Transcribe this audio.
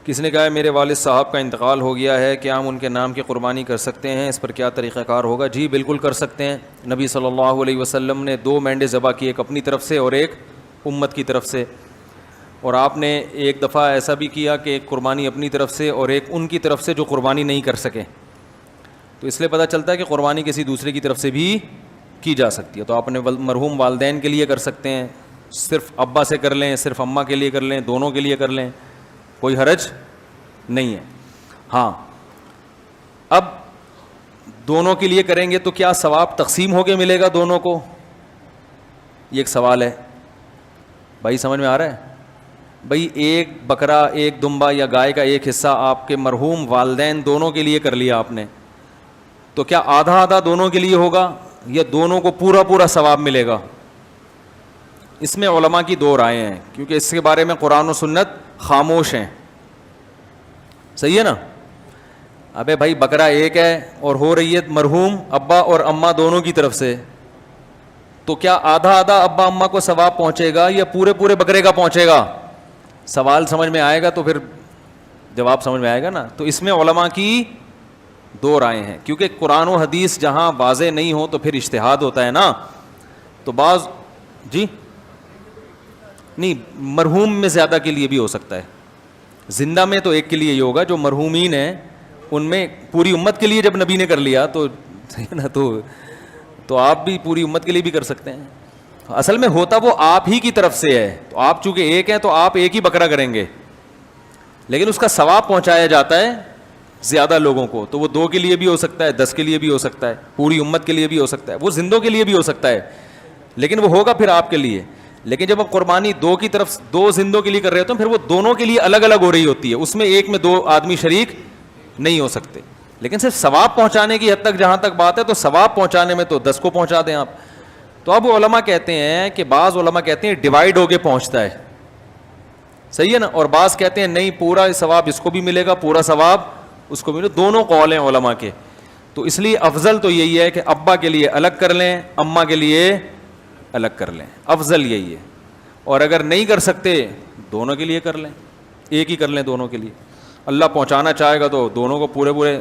کسی نے کہا ہے میرے والد صاحب کا انتقال ہو گیا ہے، کیا ہم ان کے نام کی قربانی کر سکتے ہیں؟ اس پر کیا طریقہ کار ہوگا؟ جی بالکل کر سکتے ہیں. نبی صلی اللہ علیہ وسلم نے 2 مینڈے ذبح کی، ایک اپنی طرف سے اور ایک امت کی طرف سے. اور آپ نے ایک دفعہ ایسا بھی کیا کہ ایک قربانی اپنی طرف سے اور ایک ان کی طرف سے جو قربانی نہیں کر سکے. تو اس لیے پتہ چلتا ہے کہ قربانی کسی دوسرے کی طرف سے بھی کی جا سکتی ہے. تو آپ نے مرحوم والدین کے لیے کر سکتے ہیں، صرف ابا سے کر لیں، صرف اماں کے لیے کر لیں، دونوں کے لیے کر لیں، کوئی حرج نہیں ہے. ہاں اب دونوں کے لیے کریں گے تو کیا ثواب تقسیم ہو کے ملے گا دونوں کو؟ یہ ایک سوال ہے. بھائی سمجھ میں آ رہا ہے؟ بھائی ایک بکرا، ایک دمبا یا گائے کا ایک حصہ آپ کے مرحوم والدین دونوں کے لیے کر لیا آپ نے، تو کیا آدھا آدھا دونوں کے لیے ہوگا یا دونوں کو پورا پورا ثواب ملے گا؟ اس میں علماء کی 2 رائے ہیں، کیونکہ اس کے بارے میں قرآن و سنت خاموش ہیں. صحیح ہے نا؟ ابے بھائی بکرا ایک ہے اور ہو رہی ہے مرحوم ابا اور اماں دونوں کی طرف سے، تو کیا آدھا آدھا ابا اماں کو ثواب پہنچے گا یا پورے پورے بکرے کا پہنچے گا؟ سوال سمجھ میں آئے گا تو پھر جواب سمجھ میں آئے گا نا. تو اس میں علماء کی 2 رائے ہیں، کیونکہ قرآن و حدیث جہاں واضح نہیں ہو تو پھر اجتہاد ہوتا ہے نا. تو بعض جی نہیں، مرحوم میں زیادہ کے لیے بھی ہو سکتا ہے. زندہ میں تو ایک کے لیے ہی ہوگا، جو مرحومین ہیں ان میں پوری امت کے لیے جب نبی نے کر لیا تو نا تو آپ بھی پوری امت کے لیے بھی کر سکتے ہیں. اصل میں ہوتا وہ آپ ہی کی طرف سے ہے، تو آپ چونکہ ایک ہیں تو آپ ایک ہی بکرا کریں گے، لیکن اس کا ثواب پہنچایا جاتا ہے زیادہ لوگوں کو. تو وہ 2 کے لیے بھی ہو سکتا ہے، 10 کے لیے بھی ہو سکتا ہے، پوری امت کے لیے بھی ہو سکتا ہے، وہ زندوں کے لیے بھی ہو سکتا ہے، لیکن وہ ہوگا پھر آپ کے لیے. لیکن جب آپ قربانی 2 کی طرف 2 زندوں کے لیے کر رہے ہوتے ہیں، پھر وہ دونوں کے لیے الگ الگ ہو رہی ہوتی ہے، اس میں ایک میں 2 آدمی شریک نہیں ہو سکتے. لیکن صرف ثواب پہنچانے کی حد تک جہاں تک بات ہے تو ثواب پہنچانے میں تو 10 کو پہنچا دیں آپ. تو اب علماء کہتے ہیں کہ بعض علماء کہتے ہیں ڈیوائیڈ ہو کے پہنچتا ہے، صحیح ہے نا، اور بعض کہتے ہیں نہیں پورا ثواب اس کو بھی ملے گا، پورا ثواب اس کو بھی ملے. دونوں قول ہیں علماء کے. تو اس لیے افضل تو یہی ہے کہ ابا کے لیے الگ کر لیں، اماں کے لیے الگ کر لیں، افضل یہی ہے. اور اگر نہیں کر سکتے دونوں کے لیے کر لیں، ایک ہی کر لیں دونوں کے لیے. اللہ پہنچانا چاہے گا تو دونوں کو پورے